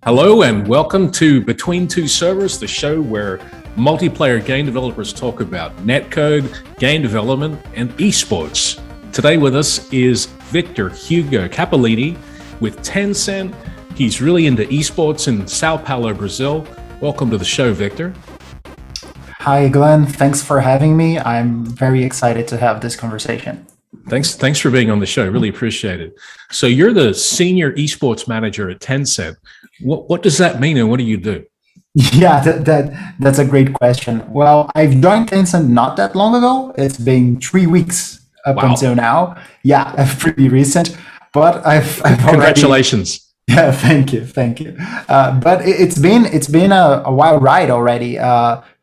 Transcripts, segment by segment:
Hello and welcome to Between Two Servers, the show where multiplayer game developers talk about netcode, game development, and esports. Today with us is Victor Hugo Capelini with Tencent. He's really into esports in Sao Paulo, Brazil. Welcome to the show, Victor. Hi, Glenn. Thanks for having me. I'm very excited to have this conversation. Thanks for being on the show. Really appreciate it. So you're the senior esports manager at Tencent. What does that mean and what do you do? Yeah, that's a great question. Well, I've joined Tencent not that long ago. It's been 3 weeks up until now. Yeah, pretty recent. But I've Congratulations. Yeah, thank you. But it's been a wild ride already.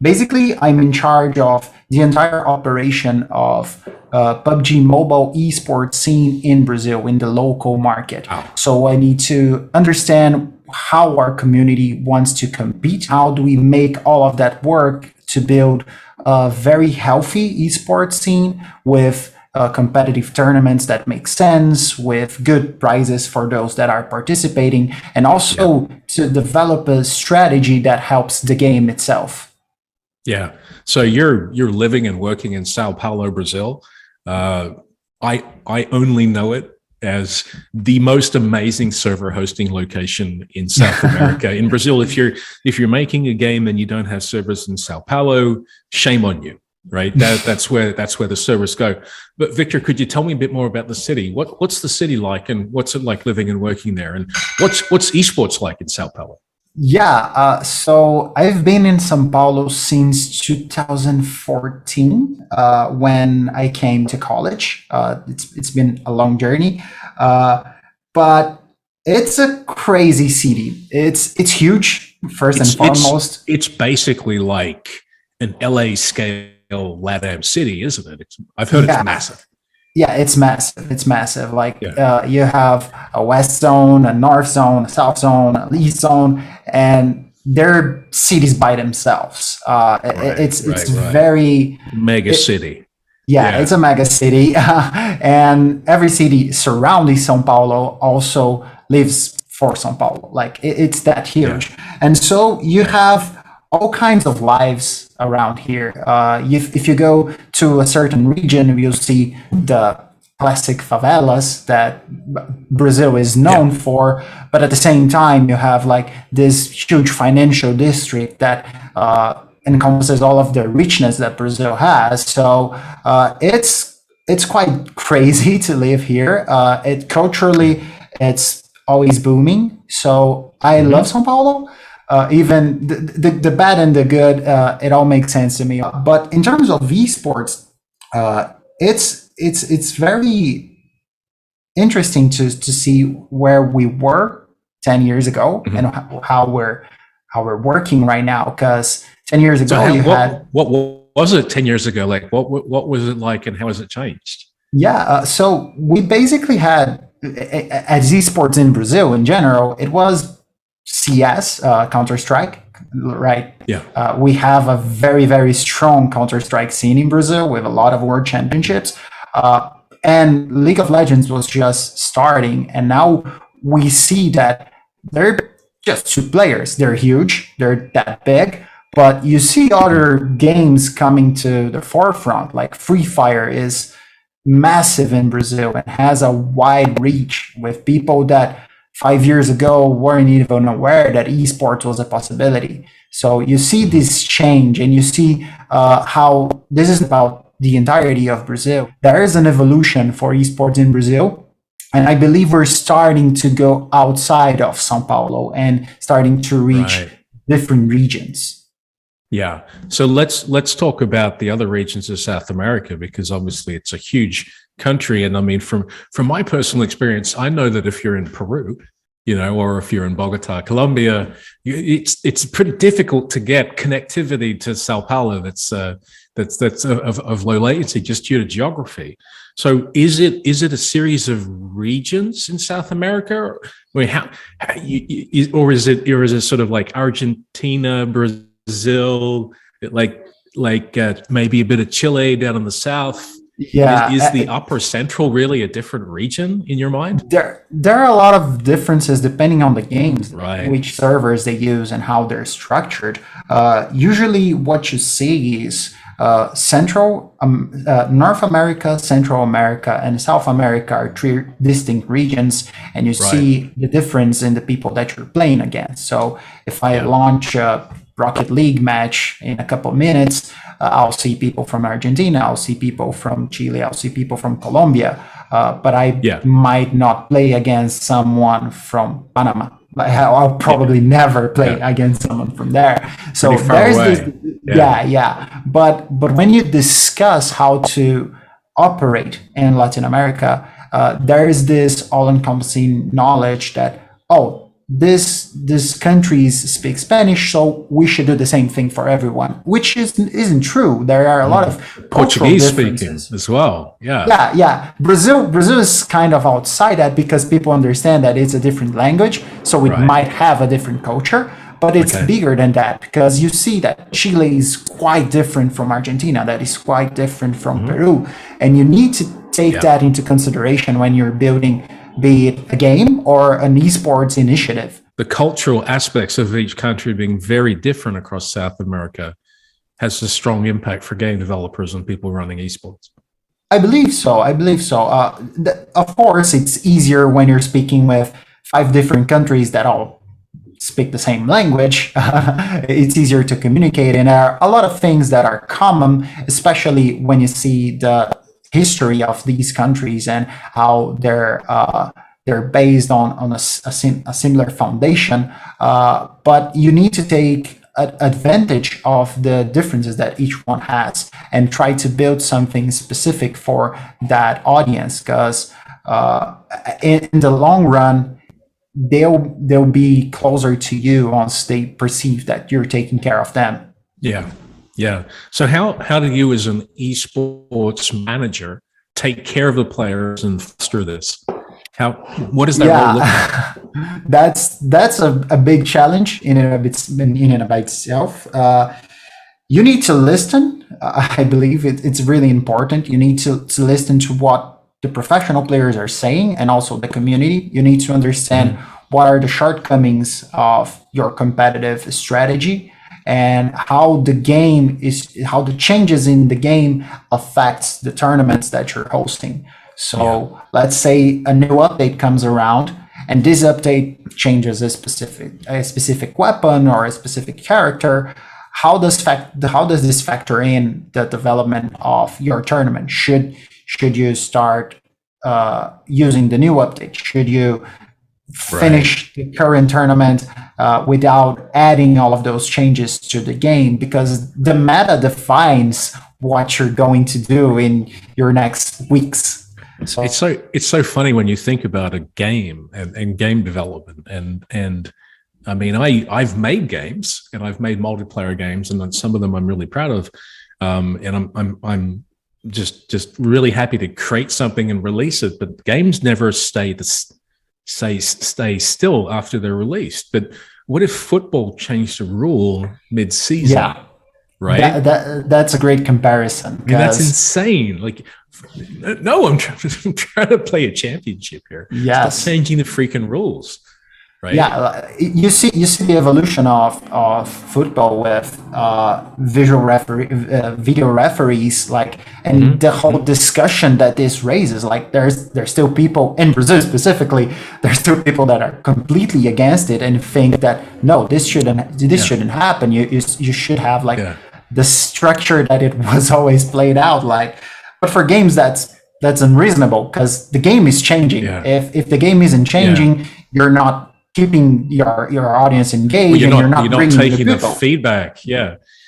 Basically, I'm in charge of the entire operation of PUBG Mobile esports scene in Brazil, in the local market. Wow. So I need to understand how our community wants to compete. How do we make all of that work to build a very healthy esports scene with competitive tournaments that make sense, with good prizes for those that are participating, and also to develop a strategy that helps the game itself. Yeah. So you're living and working in Sao Paulo, Brazil. I only know it as the most amazing server hosting location in South America. In Brazil, if you're making a game and you don't have servers in Sao Paulo, shame on you, right? That's where the servers go. But Victor, could you tell me a bit more about the city? What's the city like, and what's it like living and working there? And what's esports like in Sao Paulo? Yeah, so I've been in São Paulo since 2014 when I came to college. It's been a long journey, but it's a crazy city. It's huge, first and foremost. It's basically like an LA scale LATAM city, isn't it? I've heard it's massive. Yeah, it's massive. Like you have a west zone, a north zone, a south zone, an east zone, and they're cities by themselves. It's very mega city. Yeah, it's a mega city, and every city surrounding São Paulo also lives for São Paulo. Like it's that huge, and so you have all kinds of lives around here. If you go to a certain region, you'll see the classic favelas that Brazil is known for, but at the same time, you have like this huge financial district that encompasses all of the richness that Brazil has. So it's quite crazy to live here. Culturally, it's always booming. So I love São Paulo. Even the bad and the good, it all makes sense to me. But in terms of esports, it's very interesting to see where we were 10 years ago and how we're working right now. Because 10 years ago, what was it 10 years ago? Like what was it like, and how has it changed? Yeah, so we basically had as esports in Brazil in general, it was CS, Counter-Strike, right? Yeah. We have a very, very strong Counter-Strike scene in Brazil with a lot of world championships. And League of Legends was just starting. And now we see that they're just two players. They're huge. They're that big. But you see other games coming to the forefront, like Free Fire is massive in Brazil and has a wide reach with people that 5 years ago weren't even aware that esports was a possibility. So you see this change, and you see how this is about the entirety of Brazil. There is an evolution for esports in Brazil, and I believe we're starting to go outside of São Paulo and starting to reach different regions. Yeah. So let's talk about the other regions of South America, because obviously it's a huge country. And I mean, from my personal experience, I know that if you're in Peru, or if you're in Bogota, Colombia, it's pretty difficult to get connectivity to Sao Paulo. That's of low latency just due to geography. So is it a series of regions in South America? I mean, or is it sort of like Argentina, Brazil, like maybe a bit of Chile down in the south? Yeah, Is the upper central really a different region in your mind? there are a lot of differences depending on the games, Right. which servers they use and how they're structured. Usually, what you see is North America, Central America, and South America are three distinct regions, and you see the difference in the people that you're playing against. So if I launch a Rocket League match in a couple minutes, I'll see people from Argentina, I'll see people from Chile, I'll see people from Colombia, but I might not play against someone from Panama. I'll probably never play against someone from there. So there's this, But when you discuss how to operate in Latin America, there is this all-encompassing knowledge that this countries speak Spanish, so we should do the same thing for everyone, which isn't true. There are a lot of Portuguese speaking as well. Brazil is kind of outside that because people understand that it's a different language, so it might have a different culture, but it's bigger than that, because you see that Chile is quite different from Argentina, that is quite different from Peru, and you need to take that into consideration when you're building, be it a game or an esports initiative. The cultural aspects of each country being very different across South America has a strong impact for game developers and people running esports. I believe so. Of course, it's easier when you're speaking with 5 different countries that all speak the same language. It's easier to communicate, and there are a lot of things that are common, especially when you see the history of these countries and how they're based on a similar foundation, but you need to take advantage of the differences that each one has and try to build something specific for that audience, because in the long run they'll be closer to you once they perceive that you're taking care of them. Yeah. So how do you as an esports manager take care of the players and foster this? What does that role look like? That's a big challenge in and by itself. You need to listen. I believe it's really important. You need to listen to what the professional players are saying, and also the community. You need to understand what are the shortcomings of your competitive strategy, and how the changes in the game affects the tournaments that you're hosting. So let's say a new update comes around, and this update changes a specific weapon or a specific character. How does this factor in the development of your tournament? Should you start using the new update? Should you finish the current tournament without adding all of those changes to the game? Because the meta defines what you're going to do in your next weeks. So it's so funny when you think about a game and game development, and I mean I've made games, and I've made multiplayer games, and some of them I'm really proud of, and I'm just really happy to create something and release it. But games never stay still after they're released. But what if football changed a rule mid-season? Yeah, right. That's a great comparison. I mean, that's insane. Like, no, I'm trying to play a championship here. Yes, stop changing the freaking rules. Right. Yeah, you see the evolution of football with video referees, like, and the whole discussion that this raises. Like, there's still people in Brazil specifically. There's still people that are completely against it and think that no, this shouldn't happen. You should have the structure that it was always played out. Like, but for games that's unreasonable, because the game is changing. Yeah. If the game isn't changing, you're not keeping your audience engaged, you're and not bringing taking the people. feedback.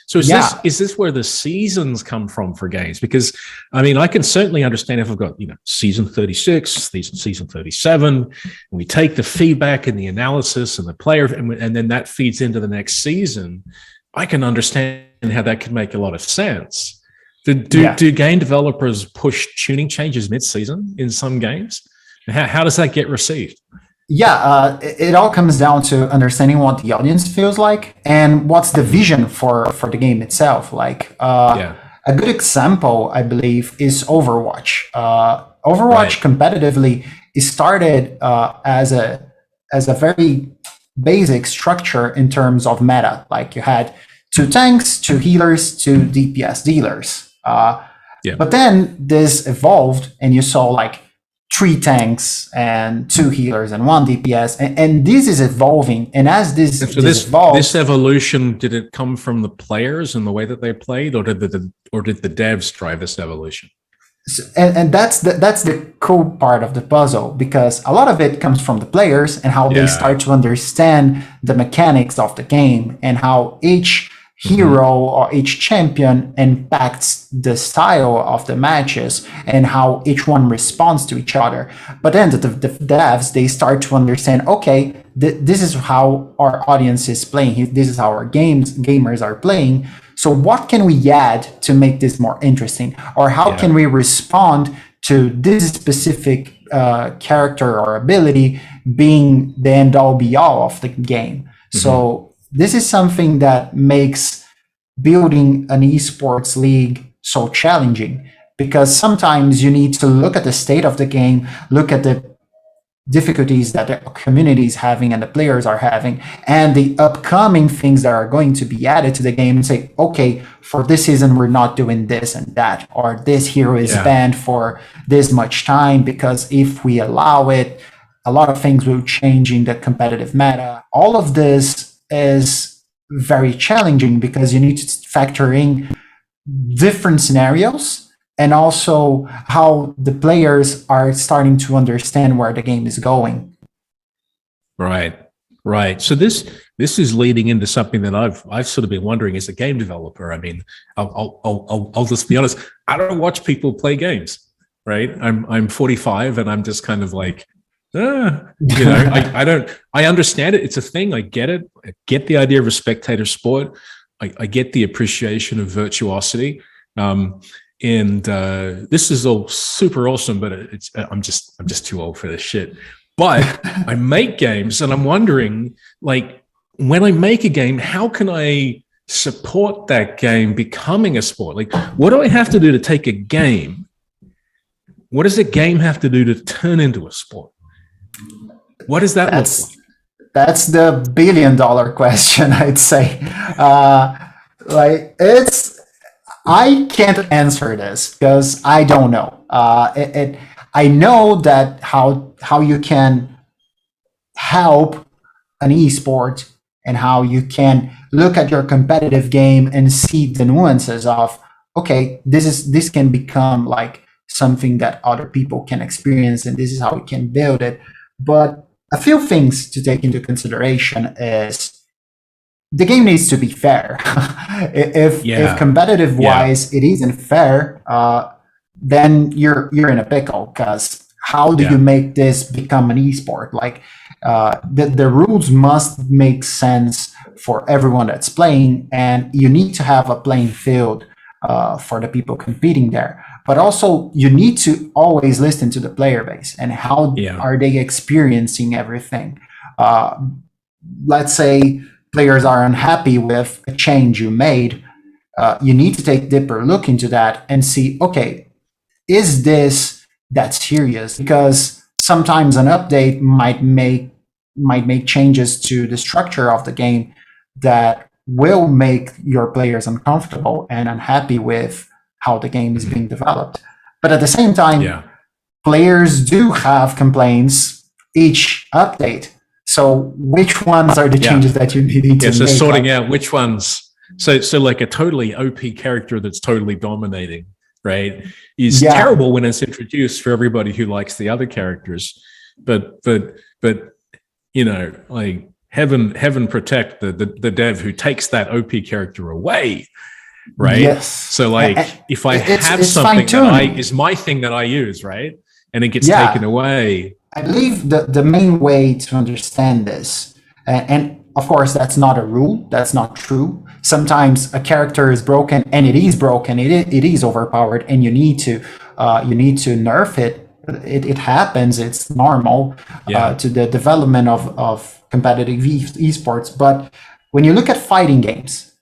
So is this where the seasons come from for games? Because I mean, I can certainly understand if I've got season 36, season 37, and we take the feedback and the analysis and the player, and then that feeds into the next season. I can understand how that could make a lot of sense. Do game developers push tuning changes mid-season in some games? How does that get received? It all comes down to understanding what the audience feels like and what's the vision for the game itself. Like, A good example, I believe, is Overwatch. Overwatch competitively is started as a very basic structure in terms of meta. Like you had 2 tanks, 2 healers, 2 DPS dealers. But then this evolved, and you saw like 3 tanks and 2 healers and 1 DPS, and this is evolving. And as this evolves, this evolution, did it come from the players and the way that they played, or did the devs drive this evolution? And that's the cool part of the puzzle, because a lot of it comes from the players and how they start to understand the mechanics of the game and how each hero or each champion impacts the style of the matches and how each one responds to each other. But then the devs, they start to understand, okay, this is how our audience is playing. This is how our gamers are playing. So what can we add to make this more interesting? Or how can we respond to this specific character or ability being the end all be all of the game? So this is something that makes building an esports league so challenging, because sometimes you need to look at the state of the game, look at the difficulties that the community is having and the players are having, and the upcoming things that are going to be added to the game, and say, okay, for this season we're not doing this and that, or this hero is banned for this much time, because if we allow it, a lot of things will change in the competitive meta. All of this is very challenging because you need to factor in different scenarios and also how the players are starting to understand where the game is going. Right. So this is leading into something that I've sort of been wondering as a game developer. I mean, I'll just be honest. I don't watch people play games. Right. I'm 45 and I'm just kind of like, I understand it. It's a thing. I get it. I get the idea of a spectator sport. I get the appreciation of virtuosity. And this is all super awesome, but I'm just too old for this shit. But I make games, and I'm wondering, like, when I make a game, how can I support that game becoming a sport? Like, what do I have to do to take a game? What does a game have to do to turn into a sport? What does that look like? That's the $1 billion question, I'd say. I can't answer this because I don't know. I know that how you can help an esport and how you can look at your competitive game and see the nuances of, okay, this can become like something that other people can experience, and this is how we can build it. But a few things to take into consideration is the game needs to be fair. If competitive wise it isn't fair, then you're in a pickle, because how do you make this become an esport? Like the rules must make sense for everyone that's playing, and you need to have a playing field for the people competing there. But also you need to always listen to the player base and how are they experiencing everything. Let's say players are unhappy with a change you made. You need to take a deeper look into that and see, okay, is this that serious? Because sometimes an update might make changes to the structure of the game that will make your players uncomfortable and unhappy with how the game is being developed. But at the same time, players do have complaints each update. So which ones are the changes that you need to make? So sorting out which ones. So like a totally OP character that's totally dominating, right, is terrible when it's introduced for everybody who likes the other characters. But you know, like heaven protect the dev who takes that OP character away. Right. Yes. So like if I have something that is my thing that I use, right, and it gets taken away. I believe the main way to understand this, and of course that's not a rule, that's not true. Sometimes a character is broken, and it is broken, it is overpowered, and you need to nerf it. It happens, it's normal to the development of competitive esports. But when you look at fighting games,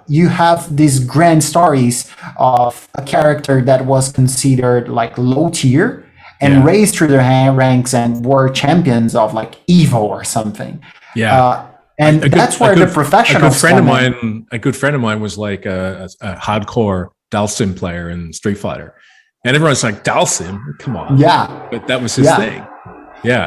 you have these grand stories of a character that was considered like low tier and raised through their ranks and were champions of like Evo or something. And that's where the professionals come in. A good friend of mine was like a hardcore Dalsim player in Street Fighter, and everyone's like, Dalsim, come on. Yeah, but that was his thing. Yeah,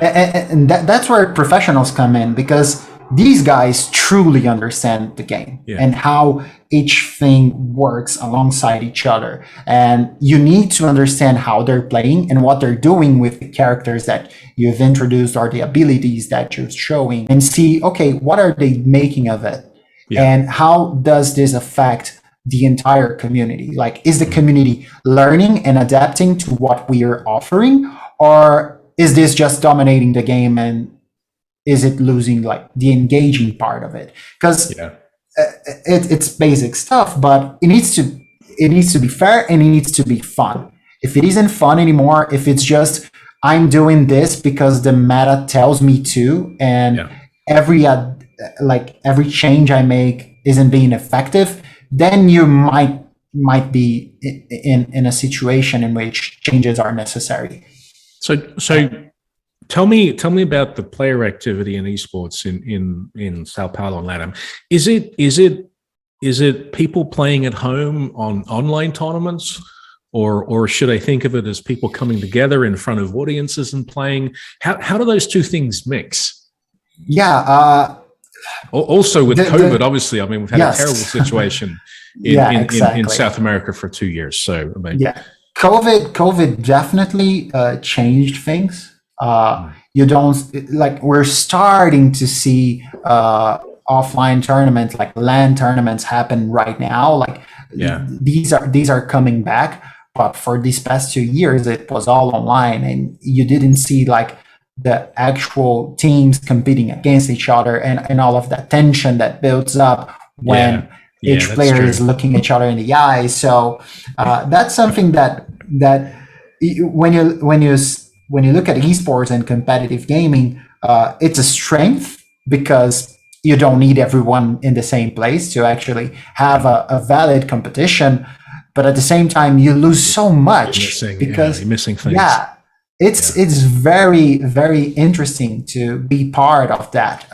and that's where professionals come in, because these guys truly understand the game and how each thing works alongside each other. And you need to understand how they're playing and what they're doing with the characters that you've introduced or the abilities that you're showing, and see, okay, what are they making of it? And how does this affect the entire community? Like, is the community learning and adapting to what we are offering, or is this just dominating the game, and is it losing like the engaging part of it? Because it's basic stuff, but it needs to be fair and it needs to be fun. If it isn't fun anymore, if it's just I'm doing this because the meta tells me to, and every change I make isn't being effective, then you might be in a situation in which changes are necessary. So tell me about the player activity in esports in Sao Paulo and LATAM. Is it people playing at home on online tournaments, or should I think of it as people coming together in front of audiences and playing? How do those two things mix? Also with COVID, obviously, I mean, we've had a terrible situation in South America for 2 years. So I mean, COVID definitely changed things. You don't like, we're starting to see offline tournaments, like LAN tournaments, happen right now. Like these are coming back, but for these past 2 years it was all online, and you didn't see like the actual teams competing against each other, and all of that tension that builds up when each player is looking each other in the eye. So that's something that when you look at esports and competitive gaming, it's a strength, because you don't need everyone in the same place to actually have a valid competition. But at the same time, you lose so much because you're missing things. It's very, very interesting to be part of that.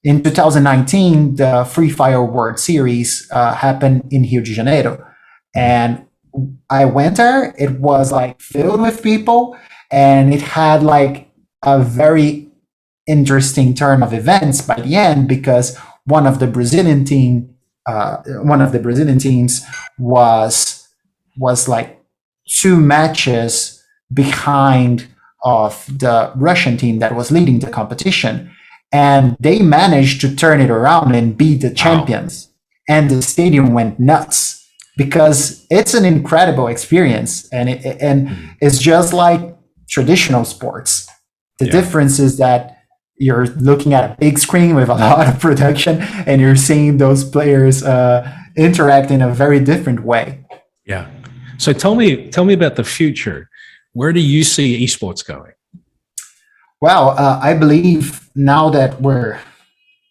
In 2019, the Free Fire World Series happened in Rio de Janeiro, and I went there. It was like filled with people, and it had like a very interesting turn of events by the end, because one of the Brazilian teams was like 2 matches behind of the Russian team that was leading the competition, and they managed to turn it around and beat the champions. And the stadium went nuts, because it's an incredible experience, and it's just like traditional sports. The difference is that you're looking at a big screen with a lot of production, and you're seeing those players interact in a very different way. Yeah. So tell me about the future. Where do you see esports going? Well, I believe now that we're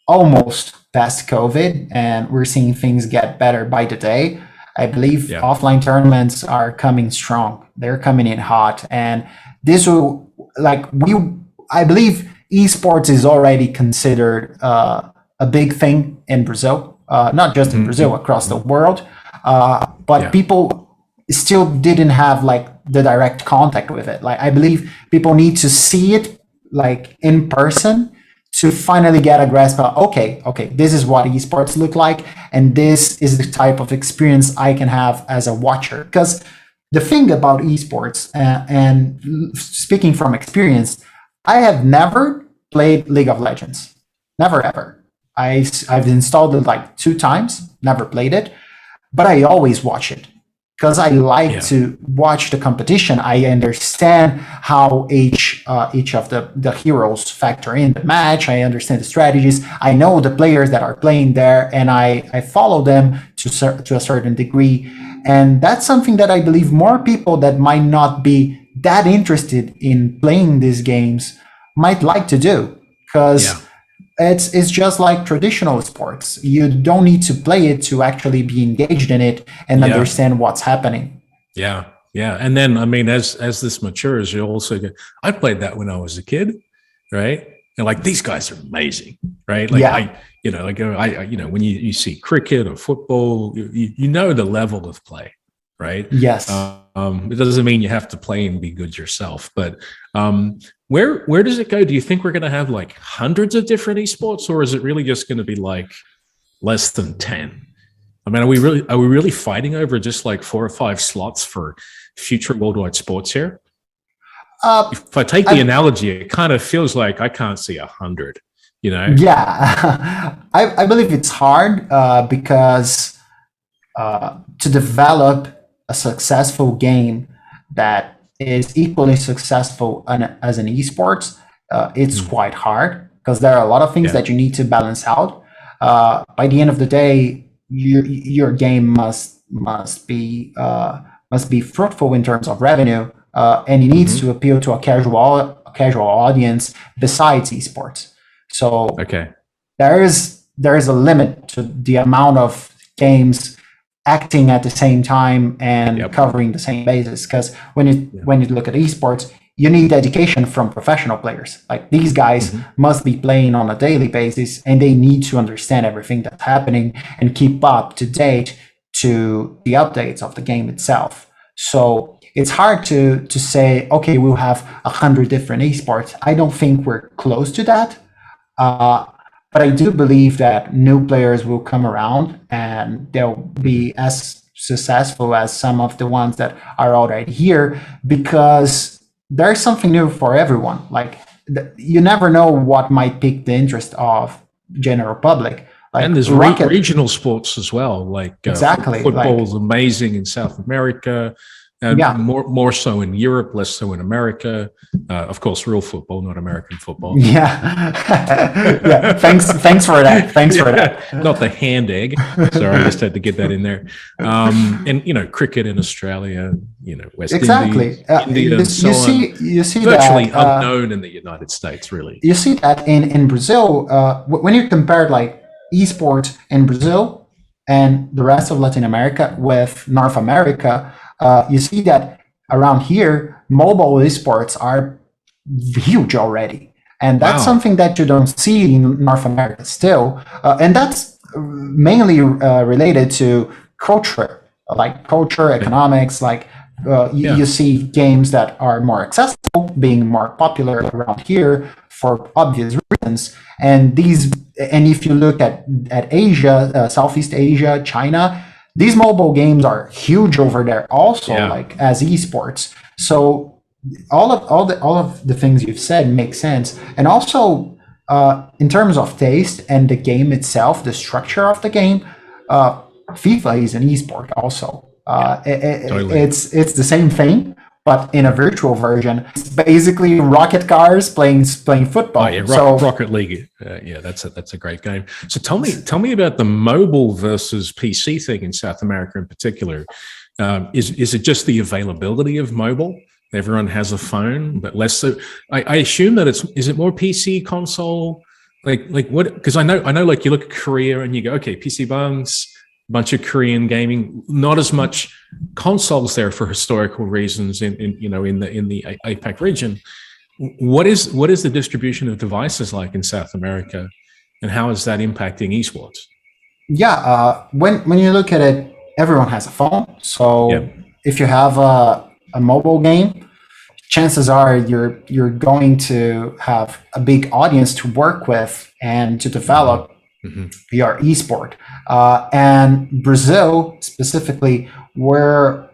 almost past COVID and we're seeing things get better by the day, I believe offline tournaments are coming strong. They're coming in hot, and this will I believe esports is already considered a big thing in Brazil, not just in Brazil, across the world. But people still didn't have like the direct contact with it. Like, I believe people need to see it like in person to finally get a grasp of, okay, this is what esports look like, and this is the type of experience I can have as a watcher. Because the thing about esports, and speaking from experience, I have never played League of Legends. Never, ever. I've installed it like 2 times, never played it, but I always watch it, because I like to watch the competition. I understand how each of the heroes factor in the match. I understand the strategies. I know the players that are playing there, and I follow them to a certain degree. And that's something that I believe more people that might not be that interested in playing these games might like to do, because it's just like traditional sports. You don't need to play it to actually be engaged in it and understand what's happening. Yeah. Yeah. And then, I mean, as this matures, you also get, I played that when I was a kid, right? And like, these guys are amazing, right? Like I when you see cricket or football, you know the level of play, right? Yes. It doesn't mean you have to play and be good yourself, but where does it go? Do you think we're going to have like hundreds of different esports, or is it really just going to be like less than 10? I mean, are we really fighting over just like 4 or 5 slots for future worldwide sports here? If I take the analogy, it kind of feels like I can't see 100, you know? Yeah, I believe it's hard because to develop a successful game that is equally successful as an esports, it's quite hard because there are a lot of things that you need to balance out. By the end of the day, your game must be fruitful in terms of revenue, and it needs to appeal to a casual audience besides esports. So there is a limit to the amount of games acting at the same time and covering the same basis. Because when you look at esports, you need dedication from professional players. Like these guys must be playing on a daily basis, and they need to understand everything that's happening and keep up to date to the updates of the game itself. So it's hard to say, okay, we'll have 100 different esports. I don't think we're close to that. But I do believe that new players will come around and they'll be as successful as some of the ones that are already here, because there's something new for everyone. Like you never know what might pique the interest of general public. Like, and there's regional sports as well. Like exactly, football is amazing in South America. More so in Europe, less so in America. Of course, real football, not American football. Yeah. Thanks for that. For that. Not the hand egg. Sorry, I just had to get that in there. And cricket in Australia, West Indies, India, and so on. You see virtually that, unknown in the United States, really. You see that in Brazil, when you compare like esports in Brazil and the rest of Latin America with North America. You see that around here, mobile esports are huge already. And that's something that you don't see in North America still. And that's mainly related to culture, economics, you see games that are more accessible being more popular around here for obvious reasons. And if you look at Asia, Southeast Asia, China, these mobile games are huge over there also, like as esports. So all of the things you've said make sense. And also in terms of taste and the game itself, the structure of the game, FIFA is an esport also. Totally. It's the same thing, but in a virtual version. It's basically rocket cars playing football. Rocket League. That's a great game. So tell me about the mobile versus PC thing in South America in particular. Is it just the availability of mobile? Everyone has a phone, but less so. I assume that is it more PC console? Like what? Because I know like you look at Korea and you go, okay, PC bunks. Bunch of Korean gaming, not as much consoles there for historical reasons in the APAC region. What is the distribution of devices like in South America, and how is that impacting esports? When you look at it, everyone has a phone. So if you have a mobile game, chances are you're going to have a big audience to work with and to develop your esport. And Brazil specifically, we're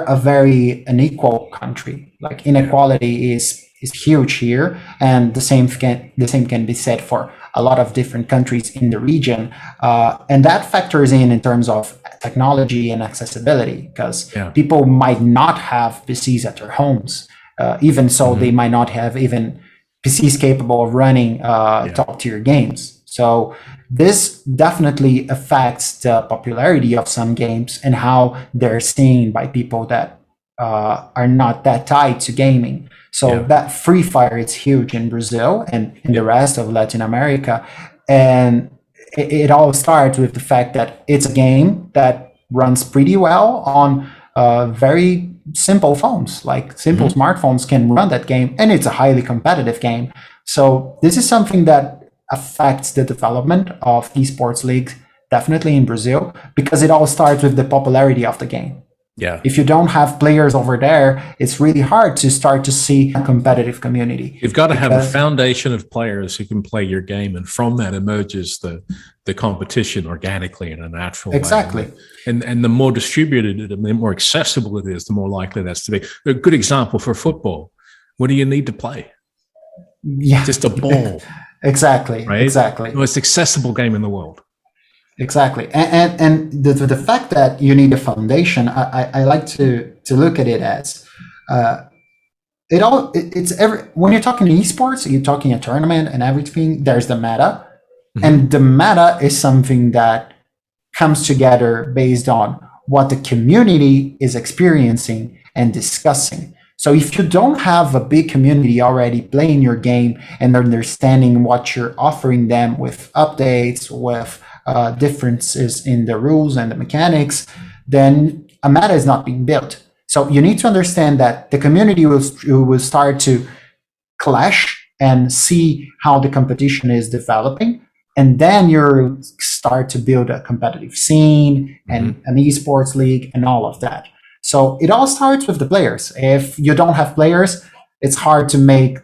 a very unequal country. Like inequality is huge here, and the same can be said for a lot of different countries in the region. And that factors in terms of technology and accessibility, because people might not have PCs at their homes. Even so, they might not have even PCs capable of running top tier games. So this definitely affects the popularity of some games and how they're seen by people that are not that tied to gaming. So that Free Fire is huge in Brazil and in the rest of Latin America. And it all starts with the fact that it's a game that runs pretty well on very simple phones, like simple smartphones can run that game, and it's a highly competitive game. So this is something that affects the development of esports leagues, definitely in Brazil, because it all starts with the popularity of the game. Yeah. If you don't have players over there, it's really hard to start to see a competitive community. You've got to have a foundation of players who can play your game, and from that emerges the competition organically in a natural way. And the more distributed and the more accessible it is, the more likely that's to be. A good example for football. What do you need to play? Yeah. Just a ball. Exactly. Right? Exactly. The most accessible game in the world. Exactly. And the fact that you need a foundation, I like to look at it as when you're talking esports, you're talking a tournament and everything, there's the meta. And the meta is something that comes together based on what the community is experiencing and discussing. So if you don't have a big community already playing your game and understanding what you're offering them with updates, with differences in the rules and the mechanics, then a meta is not being built. So you need to understand that the community will start to clash and see how the competition is developing. And then you start to build a competitive scene and an esports league and all of that. So it all starts with the players. If you don't have players, it's hard to make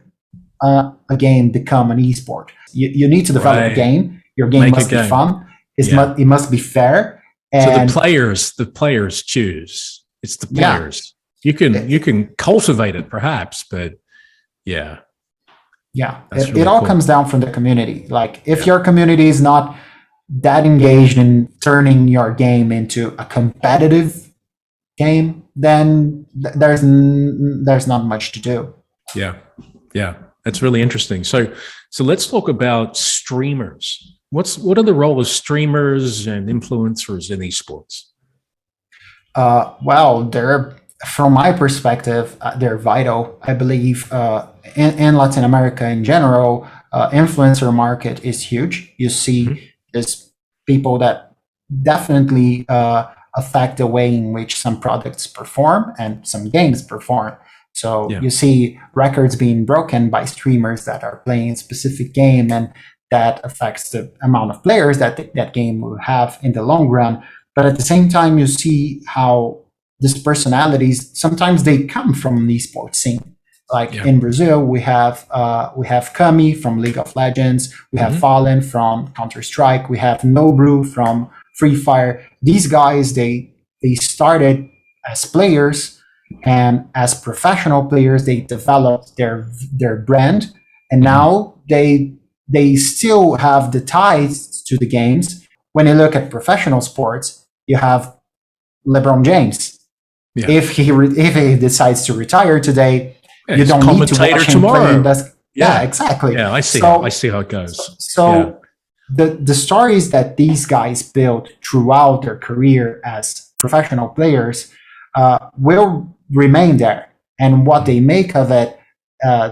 a game become an esport. You need to develop a game. Your game must be fun. It must be fair. And so the players choose. It's the players. You can cultivate it perhaps, but it all comes down from the community. Like if your community is not that engaged in turning your game into a competitive game, then there's not much to do. Yeah, that's really interesting. So let's talk about streamers. What are the role of streamers and influencers in esports? Well, from my perspective, they're vital. I believe in Latin America in general, influencer market is huge. You see there's people that definitely affect the way in which some products perform and some games perform. So you see records being broken by streamers that are playing a specific game, and that affects the amount of players that that game will have in the long run. But at the same time, you see how these personalities, sometimes they come from the esports scene. Like in Brazil, we have Kami from League of Legends, we have Fallen from Counter-Strike, we have Nobru from Free Fire. These guys, they started as players, and as professional players, they developed their brand, and now they still have the ties to the games. When you look at professional sports, you have LeBron James. If he decides to retire today, you don't need to watch him tomorrow. Yeah, exactly. Yeah, I see how it goes. So the stories that these guys built throughout their career as professional players will remain there, and what they make of it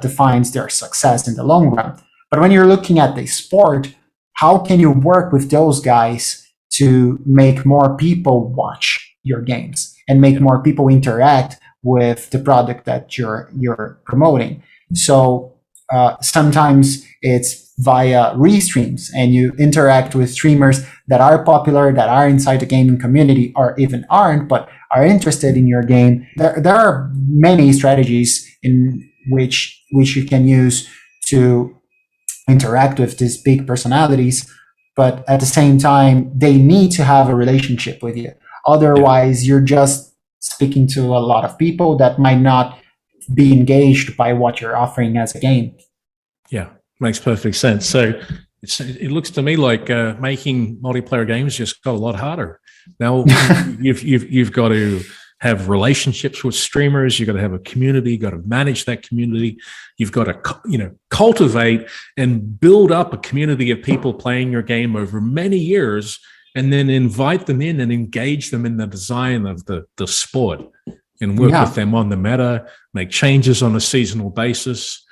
defines their success in the long run. But when you're looking at the sport, how can you work with those guys to make more people watch your games and make more people interact with the product that you're promoting? So sometimes it's via restreams, and you interact with streamers that are popular, that are inside the gaming community, or even aren't, but are interested in your game. There are many strategies in which you can use to interact with these big personalities, but at the same time, they need to have a relationship with you. Otherwise, you're just speaking to a lot of people that might not be engaged by what you're offering as a game. Yeah, makes perfect sense. So it looks to me like making multiplayer games just got a lot harder. Now you've got to have relationships with streamers. You've got to have a community. You've got to manage that community. You've got to cultivate and build up a community of people playing your game over many years, and then invite them in and engage them in the design of the sport. and work Yeah. with them on the meta, make changes on a seasonal basis,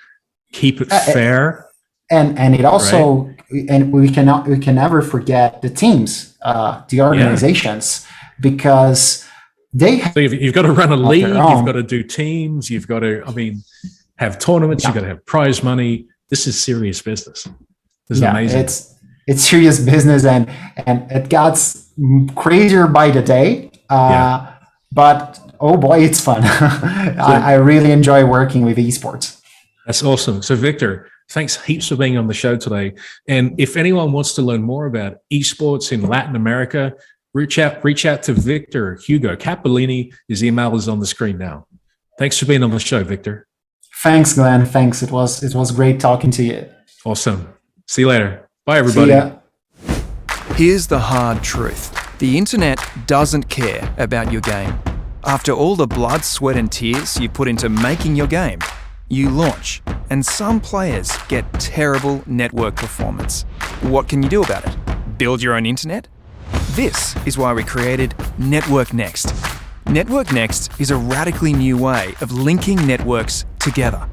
keep it fair. And it also, and we can never forget the teams, the organizations, because they So you've got to run a league, their you've own. got to do teams, you've got to, have tournaments, you've got to have prize money. This is serious business. This is amazing. It's serious business, and it gets crazier by the day. But oh boy, it's fun. I really enjoy working with esports. That's awesome. So Victor, thanks heaps for being on the show today. And if anyone wants to learn more about esports in Latin America, reach out to Victor Hugo Capelini. His email is on the screen now. Thanks for being on the show, Victor. Thanks, Glenn. Thanks. It was great talking to you. Awesome. See you later. Bye, everybody. See ya. Here's the hard truth. The internet doesn't care about your game. After all the blood, sweat and tears you put into making your game, you launch, and some players get terrible network performance. What can you do about it? Build your own internet? This is why we created Network Next. Network Next is a radically new way of linking networks together.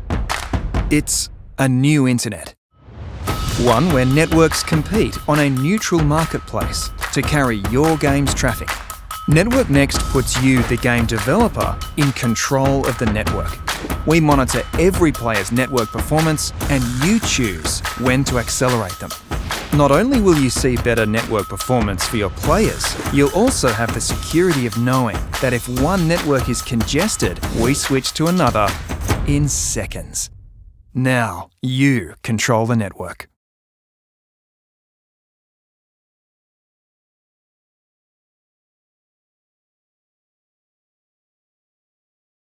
It's a new internet. One where networks compete on a neutral marketplace to carry your game's traffic. Network Next puts you, the game developer, in control of the network. We monitor every player's network performance, and you choose when to accelerate them. Not only will you see better network performance for your players, you'll also have the security of knowing that if one network is congested, we switch to another in seconds. Now you control the network.